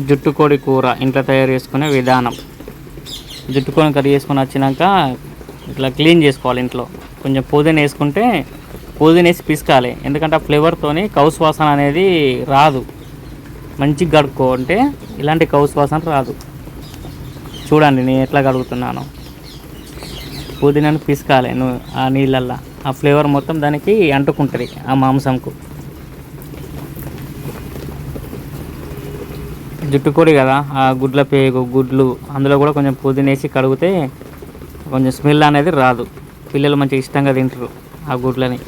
జుట్టుకోడి కూర ఇంట్లో తయారు చేసుకునే విధానం. జుట్టుకోడిని కర్రీ చేసుకొని వచ్చినాక ఇట్లా క్లీన్ చేసుకోవాలి. ఇంట్లో కొంచెం పుదీనా వేసుకుంటే పుదీనా వేసి పిసకాలి. ఎందుకంటే ఆ ఫ్లేవర్తోని కౌసు వాసన అనేది రాదు. మంచిగా కడుక్కోంటే ఇలాంటి కౌసు వాసన రాదు. చూడండి నేను ఎట్లా కడుగుతున్నాను. పుదీనాను పిసకాలి ఆ నీళ్ళల్లో. ఆ ఫ్లేవర్ మొత్తం దానికి అంటుకుంటుంది ఆ మాంసంకు. జుట్టుకోడి కదా, ఆ గుడ్ల పేగు గుడ్లు అందులో కూడా కొంచెం పుదీనా వేసి కడిగితే కొంచెం స్మెల్ అనేది రాదు. పిల్లలు మంచిగా ఇష్టంగా తింటారు ఆ గుడ్లని.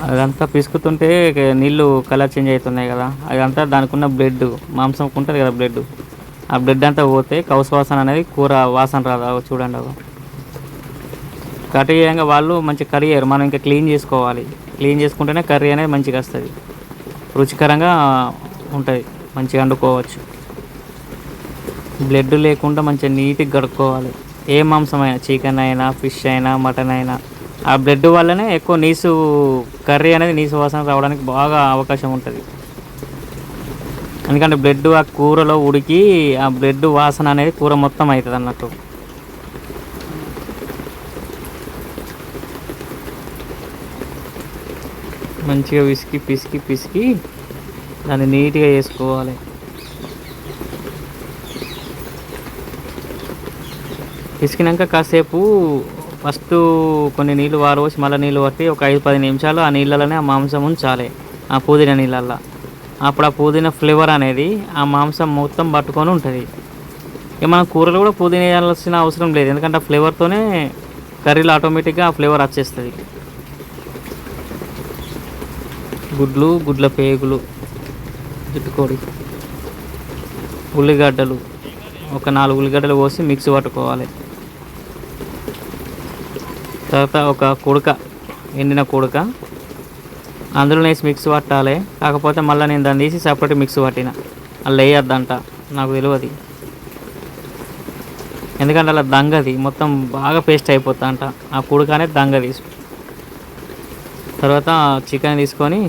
అదంతా పిసుకుతుంటే నీళ్ళు కలర్ చేంజ్ అవుతున్నాయి కదా, అదంతా దానికి ఉన్న బ్లడ్ మాంసంకు ఉంటుంది కదా బ్లడ్, ఆ బ్లడ్ అంతా పోతే కౌసు వాసన అనేది కూర వాసన రాదు. చూడండి అవి కర్రీ చేయంగా వాళ్ళు మంచిగా కర్రీ చేయరు. మనం ఇంకా క్లీన్ చేసుకోవాలి. క్లీన్ చేసుకుంటేనే కర్రీ అనేది మంచిగా వస్తుంది, రుచికరంగా ఉంటుంది, మంచిగా వండుకోవచ్చు. బ్లడ్ లేకుండా మంచిగా నీట్గా కడుక్కోవాలి. ఏ మాంసం అయినా, చికెన్ అయినా ఫిష్ అయినా మటన్ అయినా ఆ బ్లడ్ వల్లనే ఎక్కువ నీసు కర్రీ అనేది నీసు వాసన రావడానికి బాగా అవకాశం ఉంటుంది. ఎందుకంటే బ్లడ్ ఆ కూరలో ఉడికి ఆ బ్లడ్ వాసన అనేది కూర మొత్తం అవుతుంది అన్నట్టు. మంచిగా పిసికి దాన్ని నీట్గా వేసుకోవాలి. పిసికినాక కాసేపు ఫస్ట్ కొన్ని నీళ్ళు వారవసి మళ్ళీ నీళ్ళు పట్టి ఒక 5-10 నిమిషాలు ఆ నీళ్ళలోనే ఆ మాంసం ఉంచాలి, ఆ పుదీనా నీళ్ళల్లో. అప్పుడు ఆ పుదీనా ఫ్లేవర్ అనేది ఆ మాంసం మొత్తం పట్టుకొని ఉంటుంది. ఇక మనం కూరలు కూడా పుదీనా వేయాల్సిన అవసరం లేదు, ఎందుకంటే ఆ ఫ్లేవర్తోనే కర్రీలో ఆటోమేటిక్గా ఆ ఫ్లేవర్ వచ్చేస్తుంది. గుడ్ల పేగులు, జుట్టుకోడి, ఉల్లిగడ్డలు ఒక 4 ఉల్లిగడ్డలు పోసి మిక్సీ పట్టుకోవాలి. తర్వాత ఒక ఎండిన కుడక అందులో వేసి మిక్సీ పట్టాలి. కాకపోతే మళ్ళీ నేను దాన్ని తీసి సపరేట్ మిక్సీ పట్టిన, అలా వేయద్దంట, నాకు తెలియదు. ఎందుకంటే అలా దంగది మొత్తం బాగా పేస్ట్ అయిపోతా అంట ఆ కుడక అనేది దంగది. తర్వాత చికెన్ తీసుకొని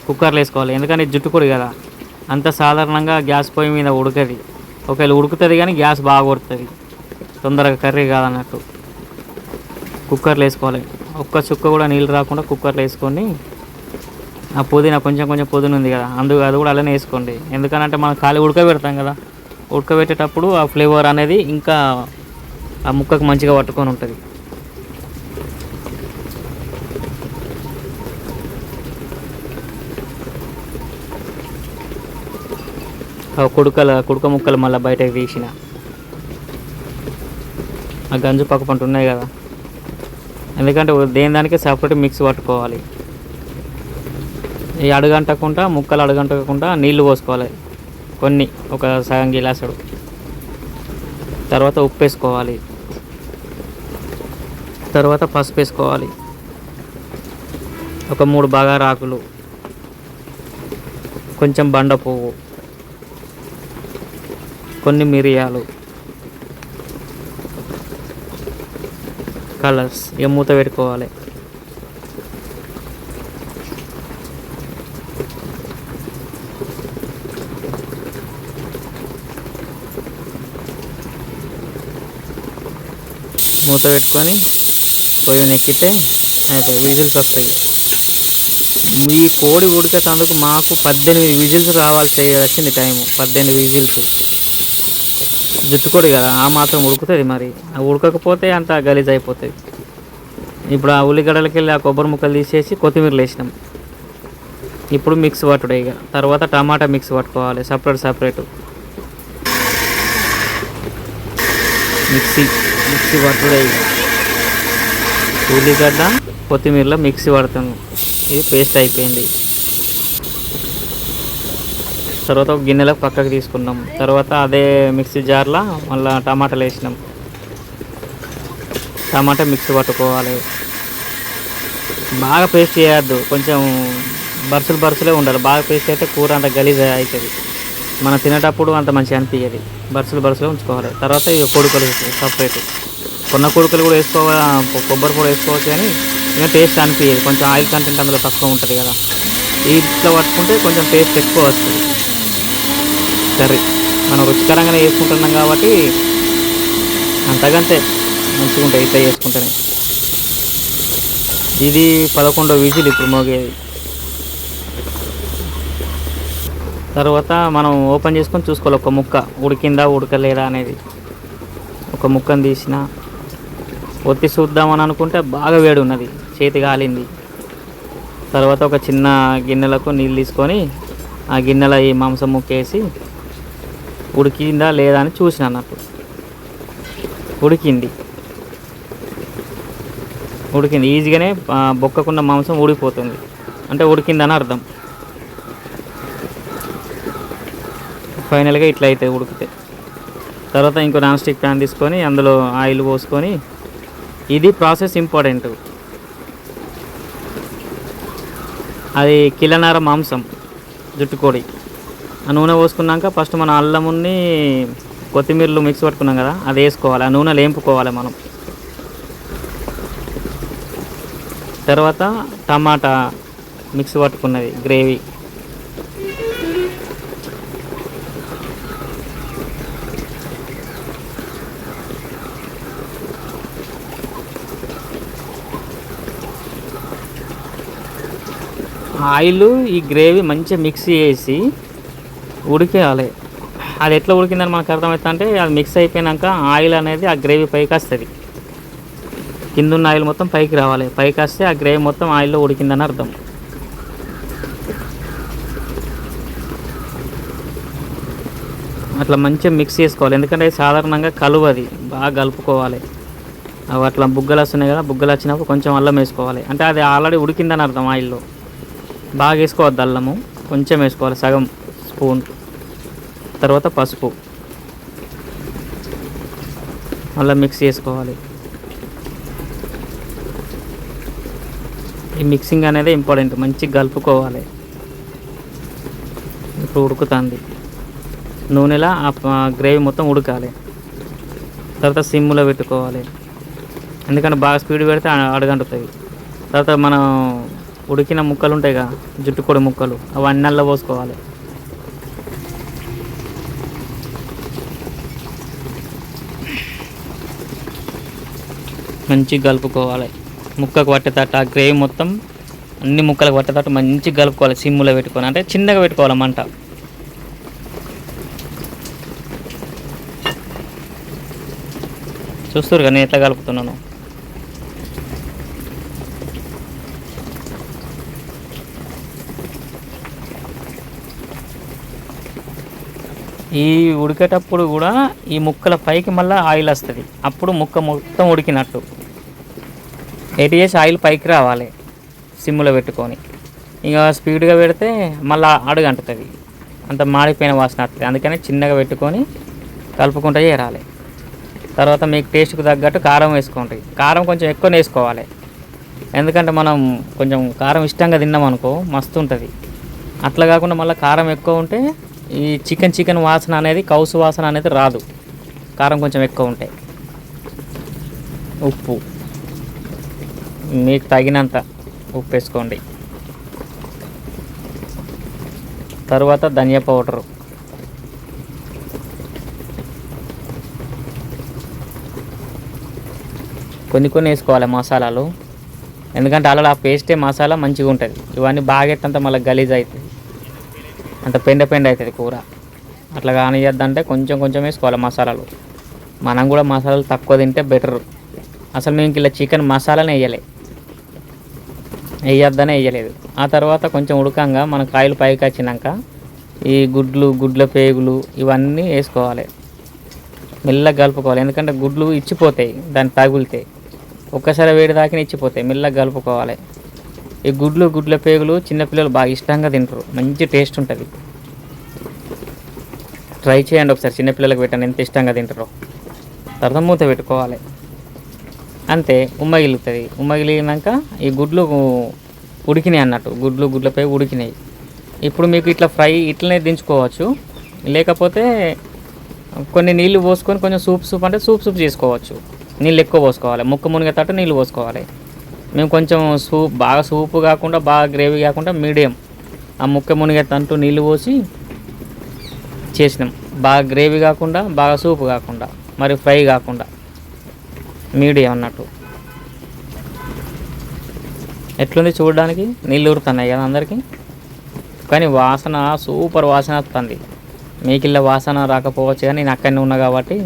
కుక్కర్లో వేసుకోవాలి. ఎందుకంటే జుట్టుకోడి కదా, అంత సాధారణంగా గ్యాస్ పొయ్యి మీద ఉడకది. ఒకవేళ ఉడుకుతుంది కానీ గ్యాస్ బాగా కొడుతుంది, తొందరగా కర్రీ కాదన్నట్టు. కుక్కర్లో వేసుకోవాలి. ఒక్క చుక్క కూడా నీళ్ళు రాకుండా కుక్కర్లో వేసుకొని ఆ పుదీనా కొంచెం పుదీనా ఉంది కదా అది కూడా అలానే వేసుకోండి. ఎందుకనంటే మనం ఖాళీ ఉడకబెడతాం కదా, ఉడకబెట్టేటప్పుడు ఆ ఫ్లేవర్ అనేది ఇంకా ఆ ముక్కకు మంచిగా పట్టుకొని ఉంటుంది. కుడక ముక్కలు మళ్ళీ బయటకు తీసిన ఆ గంజు పక్క పంట ఉన్నాయి కదా, ఎందుకంటే దానికి సపరేట్ మిక్స్ పట్టుకోవాలి. ఈ ముక్కలు అడుగంటకుండా నీళ్లు పోసుకోవాలి కొన్ని, ఒక సగం గిలాసుడు. తర్వాత ఉప్పు వేసుకోవాలి. తర్వాత పసుపు వేసుకోవాలి. ఒక 3 బగారా ఆకులు, కొంచెం బండ పువ్వు, కొన్ని మిరియాలు, కలర్స్. ఇక మూత పెట్టుకోవాలి. మూత పెట్టుకొని పొయ్యి నెక్కితే విజిల్స్ వస్తాయి. ఈ కోడి ఉడికేటందుకు మాకు 18 విజిల్స్ వచ్చింది టైము, 18 విజిల్స్. జుట్టుకోడి కదా, ఆ మాత్రం ఉడుకుతుంది. మరి ఉడకకపోతే అంత గలీజ్ అయిపోతుంది. ఇప్పుడు ఆ ఉల్లిగడ్డలకి వెళ్ళి ఆ కొబ్బరి ముక్కలు తీసేసి కొత్తిమీరలు వేసినాం. ఇప్పుడు మిక్స్ పట్టుడే. ఇక తర్వాత టమాటా మిక్స్ పట్టుకోవాలి సపరేట్. మిక్సీ పట్టుడే. ఉల్లిగడ్డ కొత్తిమీరలో మిక్సీ పడతాను. ఇది పేస్ట్ అయిపోయింది. తర్వాత ఒక గిన్నెలో పక్కకు తీసుకున్నాం. తర్వాత అదే మిక్సీ జార్లో మళ్ళీ టమాటాలు వేసినాం. టమాటా మిక్సీ పట్టుకోవాలి. బాగా పేస్ట్ చేయొద్దు, కొంచెం బరుసలే ఉండాలి. బాగా పేస్ట్ అయితే కూర అంత గలీజ్ అవుతుంది, మనం తినేటప్పుడు అంత మంచిగా అనిపించేది. బరుసలే ఉంచుకోవాలి. తర్వాత ఇక కొడుకలు సపరేట్, కొన్న కొడుకలు కూడా వేసుకోవాలి, కొబ్బరి కూడా వేసుకోవచ్చు. కానీ ఇంకా టేస్ట్ అనిపించేది, కొంచెం ఆయిల్ కంటెంట్ అందులో తక్కువ ఉంటుంది కదా. ఇట్లా పట్టుకుంటే కొంచెం టేస్ట్ ఎక్కువ వస్తుంది కర్రీ. మనం రుచికరంగానే చేసుకుంటున్నాం కాబట్టి అంతకంతే మంచిగా ఉంటాయి ఇట్లా చేసుకుంటేనే. ఇది 11వ విజిల్ ఇప్పుడు మోగేది. తర్వాత మనం ఓపెన్ చేసుకొని చూసుకోవాలి ఒక ముక్క ఉడికిందా ఉడకలేదా అనేది. ఒక ముక్కను తీసిన ఒత్తి చూద్దామని అనుకుంటే బాగా వేడి ఉన్నది, చేతి కాలింది. తర్వాత ఒక చిన్న గిన్నెలకు నీళ్ళు తీసుకొని ఆ గిన్నెలో ఈ మాంసం ముక్కేసి ఉడికిందా లేదా అని చూసిన అన్నట్టు. ఉడికింది ఈజీగానే బొక్కకున్న మాంసం ఉడికిపోతుంది, అంటే ఉడికిందని అర్థం. ఫైనల్గా ఇట్లా అవుతుంది ఉడికితే. తర్వాత ఇంకో నాన్ స్టిక్ ప్యాన్ తీసుకొని అందులో ఆయిల్ పోసుకొని, ఇది ప్రాసెస్ ఇంపార్టెంట్. అది కిలోన్నర మాంసం జుట్టుకోడి. ఆ నూనె పోసుకున్నాక ఫస్ట్ మనం అల్లముని కొత్తిమీరలు మిక్స్ పట్టుకున్నాం కదా, అది వేసుకోవాలి. ఆ నూనె లేంపుకోవాలి మనం. తర్వాత టమాటా మిక్స్ పట్టుకున్నది గ్రేవీ, ఆయిల్ ఈ గ్రేవీ మంచిగా మిక్స్ చేసి ఉడికేయాలి. అది ఎట్లా ఉడికిందని మనకు అర్థమవుతుంది అంటే, అది మిక్స్ అయిపోయాక ఆయిల్ అనేది ఆ గ్రేవీ పైకి వస్తుంది. కింద ఉన్న ఆయిల్ మొత్తం పైకి రావాలి, పైకి వస్తే ఆ గ్రేవీ మొత్తం ఆయిల్లో ఉడికిందని అర్థం. అట్లా మంచిగా మిక్స్ చేసుకోవాలి, ఎందుకంటే సాధారణంగా కలువది బాగా కలుపుకోవాలి. అవి అట్లా బుగ్గలు వస్తున్నాయి కదా, బుగ్గలు వచ్చినప్పుడు కొంచెం అల్లం వేసుకోవాలి, అంటే అది ఆల్రెడీ ఉడికిందని అర్థం. ఆయిల్లో బాగా వేసుకోవద్దు, అల్లము కొంచెం వేసుకోవాలి, సగం స్పూన్. తర్వాత పసుపు మళ్ళీ మిక్స్ చేసుకోవాలి. ఈ మిక్సింగ్ అనేది ఇంపార్టెంట్, మంచిగా కలుపుకోవాలి. ఇప్పుడు ఉడుకుతుంది నూనెలా, ఆ గ్రేవీ మొత్తం ఉడకాలి. తర్వాత సిమ్లో పెట్టుకోవాలి, ఎందుకంటే బాగా స్పీడ్ పెడితే అడగంటుతుంది. తర్వాత మనం ఉడికిన ముక్కలు ఉంటాయి కదా, జుట్టుకోడి ముక్కలు, అవి అన్నల్లో పోసుకోవాలి. మంచిగా కలుపుకోవాలి, ముక్కకు పట్టేటట్టు ఆ గ్రేవీ మొత్తం అన్ని ముక్కలకు పట్టేటట్టు మంచిగా కలుపుకోవాలి. సిమ్లో పెట్టుకొని, అంటే చిన్నగా పెట్టుకోవాలి మంట. చూస్తారు కదా నేను ఎట్లా కలుపుతున్నాను. ఈ ఉడికేటప్పుడు కూడా ఈ ముక్కల పైకి మళ్ళీ ఆయిల్ వస్తుంది, అప్పుడు ముక్క మొత్తం ఉడికినట్టు. ఎటు చేసి ఆయిల్ పైకి రావాలి సిమ్లో పెట్టుకొని. ఇక స్పీడ్గా పెడితే మళ్ళీ అడుగంటుతుంది, అంత మాడిపోయిన వాసన వస్తుంది. అందుకని చిన్నగా పెట్టుకొని కలుపుకుంటూ చేరాలి. తర్వాత మీకు టేస్ట్కి తగ్గట్టు కారం వేసుకోండి. కారం కొంచెం ఎక్కువనే వేసుకోవాలి, ఎందుకంటే మనం కొంచెం కారం ఇష్టంగా తిన్నామనుకో మస్తు ఉంటుంది. అట్లా కాకుండా మళ్ళీ కారం ఎక్కువ ఉంటే ఈ చికెన్ వాసన అనేది, కౌసు వాసన అనేది రాదు, కారం కొంచెం ఎక్కువ ఉంటాయి. ఉప్పు మీకు తగినంత ఉప్పు వేసుకోండి. తర్వాత ధనియా పౌడరు, కొన్ని వేసుకోవాలి మసాలాలు, ఎందుకంటే అలా ఆ పేస్టే మసాలా మంచిగా ఉంటుంది. ఇవన్నీ బాగెట్టంత మళ్ళీ గలీజ్ అవుతుంది, అంత పెండ అవుతుంది కూర. అట్లా కానియద్దంటే కొంచెం వేసుకోవాలి మసాలాలు. మనం కూడా మసాలాలు తక్కువ తింటే బెటర్. అసలు మేము ఇలా చికెన్ మసాలానే వేయొద్దనే వేయలేదు. ఆ తర్వాత కొంచెం ఉడకంగా మన కాయలు పైకి వచ్చినాక ఈ గుడ్ల పేగులు ఇవన్నీ వేసుకోవాలి. మెల్లగా కలుపుకోవాలి, ఎందుకంటే గుడ్లు ఇచ్చిపోతాయి దాన్ని తగులితే. ఒక్కసారి వేడి దాకా ఇచ్చిపోతాయి, మెల్లగా కలుపుకోవాలి. ఈ గుడ్ల పేగులు చిన్నపిల్లలు బాగా ఇష్టంగా తింటారు, మంచి టేస్ట్ ఉంటుంది. ట్రై చేయండి ఒకసారి, చిన్నపిల్లలకు పెట్టండి ఎంత ఇష్టంగా తింటారో. తర్వాత మూత పెట్టుకోవాలి, అంతే. ఉమ్మగిలుగుతుంది. ఉమ్మగిలిగినాక ఈ గుడ్లు ఉడికినాయి అన్నట్టు, గుడ్ల పేగు ఉడికినాయి. ఇప్పుడు మీకు ఇట్లా ఫ్రై ఇట్లనే దించుకోవచ్చు, లేకపోతే కొన్ని నీళ్ళు పోసుకొని కొంచెం సూప్ అంటే సూప్ చేసుకోవచ్చు. నీళ్ళు ఎక్కువ పోసుకోవాలి, ముక్క మునిగేటట్టు నీళ్ళు పోసుకోవాలి. మేము కొంచెం బాగా సూపు కాకుండా బాగా గ్రేవీ కాకుండా మీడియం ఆ ముక్క మునిగేటంటూ నీళ్ళు పోసి చేసినాం. బాగా గ్రేవీ కాకుండా, బాగా సూప్ కాకుండా, మరి ఫ్రై కాకుండా, మీడియం అన్నట్టు. ఎట్లుంది చూడడానికి? నీళ్ళు ఊరుతున్నాయి కదా అందరికీ, కానీ వాసన సూపర్ వాసన వస్తుంది. మీకిల్ల వాసన రాకపోవచ్చు, కానీ నేను అక్కడనే ఉన్నా కాబట్టి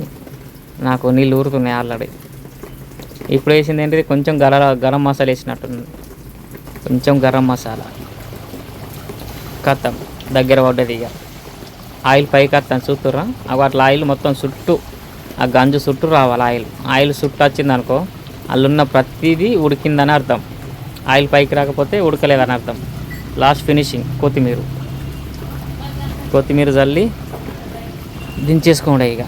నాకు నీళ్ళు ఊరుతున్నాయి ఆల్రెడీ. ఇప్పుడు వేసింది ఏంటిది, కొంచెం గరం మసాలా వేసినట్టుంది, కొంచెం గరం మసాలా. కత్తం దగ్గర పడ్డది. ఇక ఆయిల్ పైకి వస్తాను చూస్తుర్రా, అట్లా ఆయిల్ మొత్తం చుట్టూ, ఆ గంజు చుట్టూ రావాలి. ఆయిల్ చుట్టూ వచ్చింది అనుకో, అల్లున్న ప్రతిదీ ఉడికిందని అర్థం. ఆయిల్ పైకి రాకపోతే ఉడకలేదని అర్థం. లాస్ట్ ఫినిషింగ్ కొత్తిమీర చల్లి దించేసుకోండి. ఇక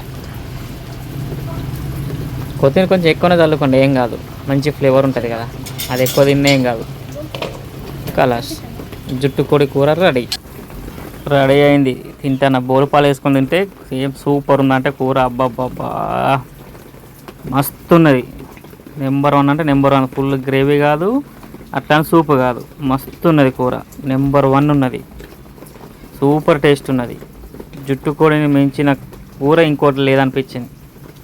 కొత్తిమీర కొంచెం ఎక్కువనే చల్లుకోండి, ఏం కాదు, మంచి ఫ్లేవర్ ఉంటుంది కదా, అది ఎక్కువ తిన్నా ఏం కాదు. కలాస్ జుట్టు కోడి కూర రెడీ అయింది. తింటాను, బోరుపాలు వేసుకొని తింటే సేమ్ సూపర్ ఉందంటే కూర. అబ్బాబ్బా మస్తు ఉన్నది. నెంబర్ 1 అంటే నెంబర్ 1. ఫుల్ గ్రేవీ కాదు, అట్లా సూప్ కాదు, మస్తు ఉన్నది కూర. నెంబర్ 1 ఉన్నది, సూపర్ టేస్ట్ ఉన్నది. జుట్టు కోడిని మించిన కూర ఇంకోటి లేదనిపించింది.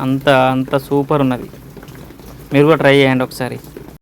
అంత సూపర్ ఉన్నది. మీరు కూడా ట్రై చేయండి ఒకసారి.